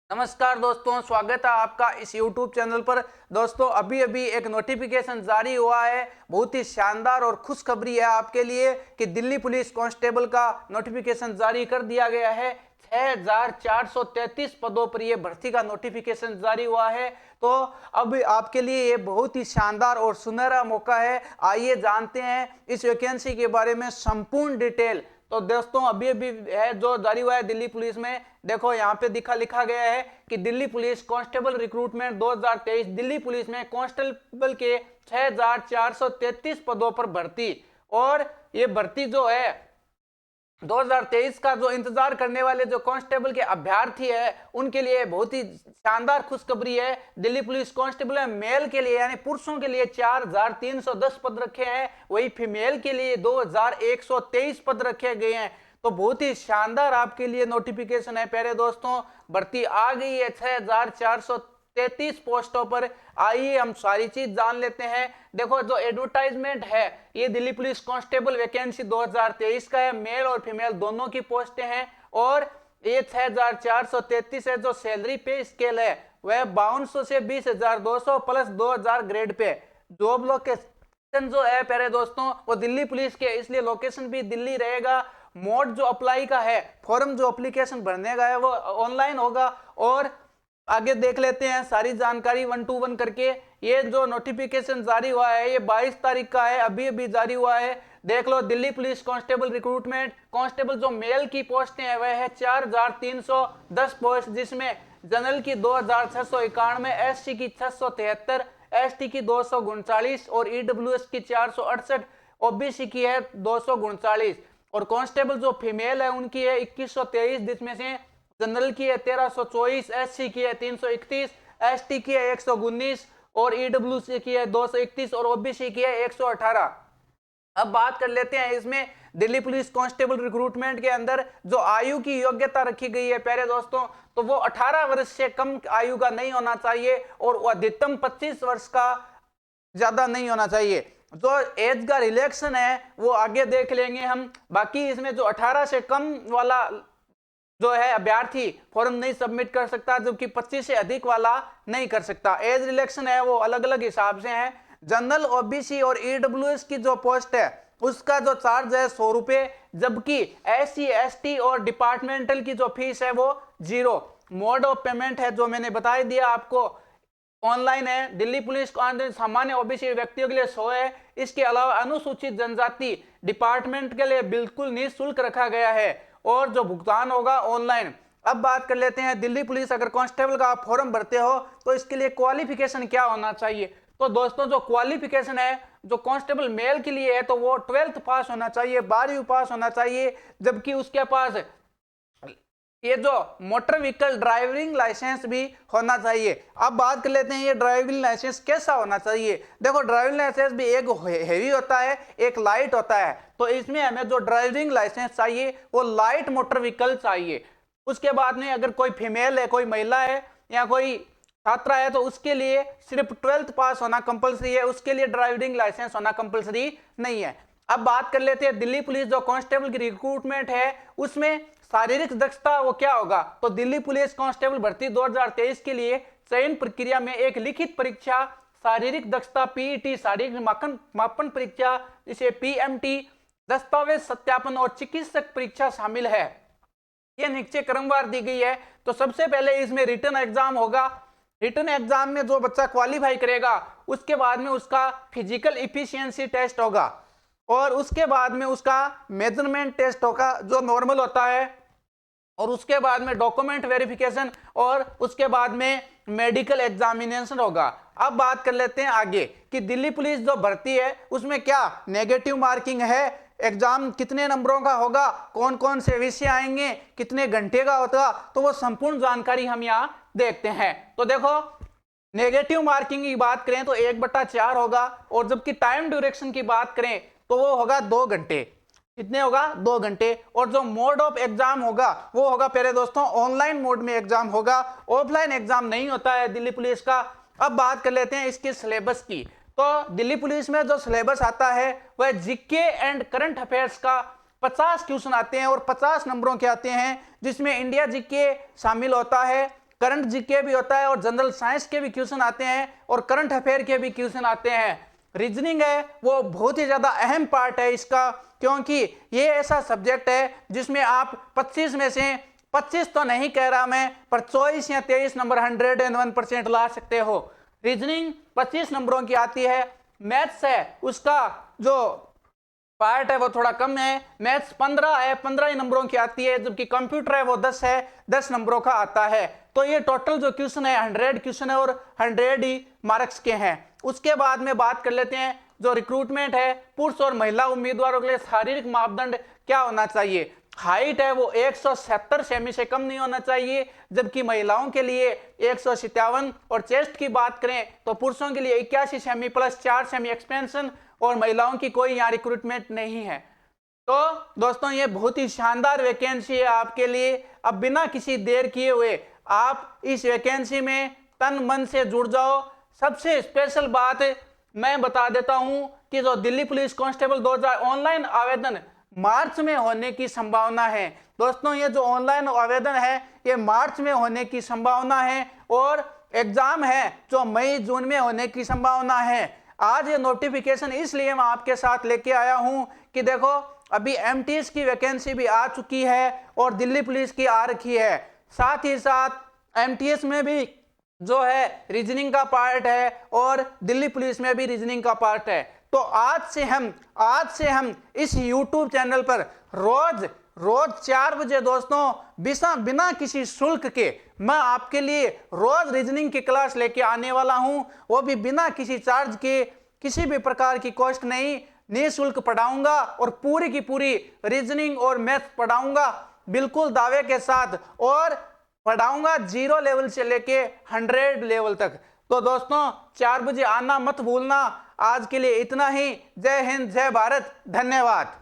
नमस्कार दोस्तों, स्वागत है आपका इस YouTube चैनल पर। दोस्तों अभी अभी एक नोटिफिकेशन जारी हुआ है, बहुत ही शानदार और खुशखबरी है आपके लिए कि दिल्ली पुलिस कांस्टेबल का नोटिफिकेशन जारी कर दिया गया है। 6433 पदों पर यह भर्ती का नोटिफिकेशन जारी हुआ है। तो अब आपके लिए ये बहुत ही शानदार और सुनहरा मौका है। आइए जानते हैं इस वैकेंसी के बारे में संपूर्ण डिटेल। तो दोस्तों अभी अभी है जो जारी हुआ है दिल्ली पुलिस में, देखो यहाँ पे लिखा गया है कि Delhi police constable recruitment 2023, Delhi police में कांस्टेबल के 6433 पदों पर भर्ती। और ये भर्ती जो है 2023 का जो इंतजार करने वाले जो कांस्टेबल के अभ्यर्थी है उनके लिए बहुत ही शानदार खुशखबरी है। दिल्ली पुलिस कांस्टेबल में मेल के लिए यानी पुरुषों के लिए 4310 पद रखे हैं, वही फीमेल के लिए 2123 पद रखे गए हैं। तो बहुत ही शानदार आपके लिए नोटिफिकेशन है प्यारे दोस्तों। भर्ती आ गई है 6433 पोस्टों पर। आइए हम सारी चीज जान लेते हैं। देखो जो एडवर्टाइजमेंट है ये दिल्ली पुलिस कांस्टेबल वैकेंसी 2023 का है, मेल और फीमेल दोनों की पोस्टें हैं। और ये 6433 है। जो सैलरी पे स्केल है वह 5200 से 20200 plus 2000 grade pay. Job location जो है प्यारे दोस्तों वो दिल्ली पुलिस के, इसलिए लोकेशन भी दिल्ली रहेगा। मोड जो अप्लाई का है, फॉर्म जो एप्लीकेशन भरने का है वो ऑनलाइन होगा। और आगे देख लेते हैं सारी जानकारी 1 to 1 करके। ये जो नोटिफिकेशन जारी हुआ है ये 22 तारीख का है, अभी अभी जारी हुआ है। देख लो, Delhi police constable recruitment constable जो मेल की पोस्टें हैं वह है 4310 पोस्ट, जिसमें जनरल की 2691, एससी की 673, एसटी की 239 और ईडब्ल्यूएस की 468, ओबीसी की है 239। और कांस्टेबल जो फीमेल है उनकी है 2123, जिसमें से जनरल की है 1324, एससी की है 331, एसटी की है 119 और ईडब्ल्यूसी की है 231 और ओबीसी की है 118। अब बात कर लेते हैं इसमें दिल्ली पुलिस कांस्टेबल रिक्रूटमेंट के अंदर जो आयु की योग्यता रखी गई है प्यारे दोस्तों, तो वो 18 वर्ष से कम आयु का नहीं होना चाहिए और अधिकतम 25 वर्ष का ज्यादा नहीं होना चाहिए। जो एज का रिलैक्शन है वो आगे देख लेंगे हम। बाकी इसमें जो 18 से कम वाला जो है अभ्यर्थी फॉर्म नहीं सबमिट कर सकता, जबकि 25 से अधिक वाला नहीं कर सकता। एज रिलैक्शन है वो अलग अलग हिसाब से है। जनरल, ओबीसी और ईडब्ल्यूएस की जो पोस्ट है उसका जो चार्ज है 100 रुपए, जबकि एससी, एसटी और डिपार्टमेंटल की जो फीस है वो 0। मोड ऑफ पेमेंट है जो मैंने बता दिया आपको, ऑनलाइन है। दिल्ली पुलिस सामान्य ओबीसी व्यक्तियों के लिए 100 है। इसके अलावा अनुसूचित जनजाति डिपार्टमेंट के लिए बिल्कुल निःशुल्क रखा गया है और जो भुगतान होगा ऑनलाइन। अब बात कर लेते हैं दिल्ली पुलिस अगर कांस्टेबल का आप फॉर्म भरते हो तो इसके लिए क्वालिफिकेशन क्या होना चाहिए। तो दोस्तों जो क्वालिफिकेशन है जो कांस्टेबल मेल के लिए है तो वो 12th पास होना चाहिए, 12वीं पास होना चाहिए, जबकि उसके पास ये जो मोटर व्हीकल ड्राइविंग लाइसेंस भी होना चाहिए। अब बात कर लेते हैं ये ड्राइविंग लाइसेंस कैसा होना चाहिए। देखो ड्राइविंग लाइसेंस भी एक हेवी होता है एक लाइट होता है, तो इसमें हमें जो ड्राइविंग लाइसेंस चाहिए वो लाइट मोटर व्हीकल चाहिए। उसके बाद में अगर कोई फीमेल है, कोई महिला है या कोई छात्रा है तो उसके लिए सिर्फ 12th पास होना कंपलसरी है, उसके लिए ड्राइविंग लाइसेंस होना कंपलसरी नहीं है। अब बात कर लेते हैं दिल्ली पुलिस जो कांस्टेबल की रिक्रूटमेंट है उसमें शारीरिक दक्षता वो क्या होगा। तो दिल्ली पुलिस कांस्टेबल भर्ती 2023 के लिए चयन प्रक्रिया में एक लिखित परीक्षा, शारीरिक दक्षता पीईटी, शारीरिक मापन परीक्षा जिसे पीएमटी, दस्तावेज सत्यापन और चिकित्सक परीक्षा शामिल है। ये नीचे क्रमवार दी गई है। तो सबसे पहले इसमें रिटन एग्जाम होगा। रिटन एग्जाम में जो बच्चा क्वालिफाई करेगा उसके बाद में उसका फिजिकल इफिशियंसी टेस्ट होगा और उसके बाद में उसका मेजरमेंट टेस्ट होगा जो नॉर्मल होता है, और उसके बाद में डॉक्यूमेंट वेरिफिकेशन और उसके बाद में मेडिकल एग्जामिनेशन होगा। अब बात कर लेते हैं आगे कि दिल्ली पुलिस जो भर्ती है उसमें क्या नेगेटिव मार्किंग है, एग्जाम कितने नंबरों का होगा, कौन कौन से विषय आएंगे, कितने घंटे का होगा, तो वो संपूर्ण जानकारी हम यहाँ देखते हैं। तो देखो नेगेटिव मार्किंग की बात करें तो 1/4 होगा, और जबकि टाइम ड्यूरेक्शन की बात करें तो वो होगा 2 घंटे। कितने होगा 2 घंटे। और जो मोड ऑफ एग्जाम होगा वो होगा प्यारे दोस्तों ऑनलाइन मोड में एग्जाम होगा, ऑफलाइन एग्जाम नहीं होता है दिल्ली पुलिस का। अब बात कर लेते हैं इसके सिलेबस की। तो दिल्ली पुलिस में जो सिलेबस आता है वह जीके एंड करंट अफेयर्स का 50 क्वेश्चन आते हैं और 50 नंबरों के आते हैं, जिसमें इंडिया जीके शामिल होता है, करंट जीके भी होता है और जनरल साइंस के भी क्वेश्चन आते हैं और करंट अफेयर के भी क्वेश्चन आते हैं। रीजनिंग है वो बहुत ही ज्यादा अहम पार्ट है इसका, क्योंकि ये ऐसा सब्जेक्ट है जिसमें आप 25 में से 25 तो नहीं कह रहा मैं, पर 24 या 23 नंबर 101% ला सकते हो। रीजनिंग 25 नंबरों की आती है। मैथ्स है उसका जो पार्ट है वो थोड़ा कम है, मैथ्स 15 है, 15 ही नंबरों की आती है, जबकि कंप्यूटर है वो 10 है, 10 नंबरों का आता है। तो ये टोटल जो क्वेश्चन है 100 क्वेश्चन है और 100 ही मार्क्स के हैं। उसके बाद में बात कर लेते हैं जो रिक्रूटमेंट है, पुरुष और महिला उम्मीदवारों के लिए शारीरिक मापदंड क्या होना चाहिए। हाइट है वो 170 सेमी से कम नहीं होना चाहिए, जबकि महिलाओं के लिए 157। और चेस्ट की बात करें तो पुरुषों के लिए 81 सेमी प्लस 4 सेमी एक्सपेंशन, और महिलाओं की कोई यहाँ रिक्रूटमेंट नहीं है। तो दोस्तों ये बहुत ही शानदार वैकेंसी है आपके लिए। अब बिना किसी देर किए हुए आप इस वैकेंसी में तन मन से जुड़ जाओ। सबसे स्पेशल बात मैं बता देता हूं कि जो दिल्ली पुलिस कांस्टेबल 2000 ऑनलाइन आवेदन मार्च में होने की संभावना है। दोस्तों ये जो ऑनलाइन आवेदन है ये मार्च में होने की संभावना है और एग्जाम है जो मई जून में होने की संभावना है। आज ये नोटिफिकेशन इसलिए मैं आपके साथ लेके आया हूं कि देखो अभी एमटीएस की वैकेंसी भी आ चुकी है और दिल्ली पुलिस की आ रखी है। साथ ही साथ एमटीएस में भी जो है रीजनिंग का पार्ट है और दिल्ली पुलिस में भी रीजनिंग का पार्ट है। तो आज से हम इस YouTube चैनल पर रोज 4 बजे दोस्तों बिना किसी शुल्क के मैं आपके लिए रोज रीजनिंग की क्लास लेके आने वाला हूं, वो भी बिना किसी चार्ज के, किसी भी प्रकार की कॉस्ट नहीं, निःशुल्क पढ़ाऊंगा और पूरी की पूरी रीजनिंग और मैथ पढ़ाऊंगा बिल्कुल दावे के साथ, और पढ़ाऊंगा 0 लेवल से लेके 100 लेवल तक। तो दोस्तों 4 बजे आना मत भूलना। आज के लिए इतना ही। जय हिंद, जय भारत, धन्यवाद।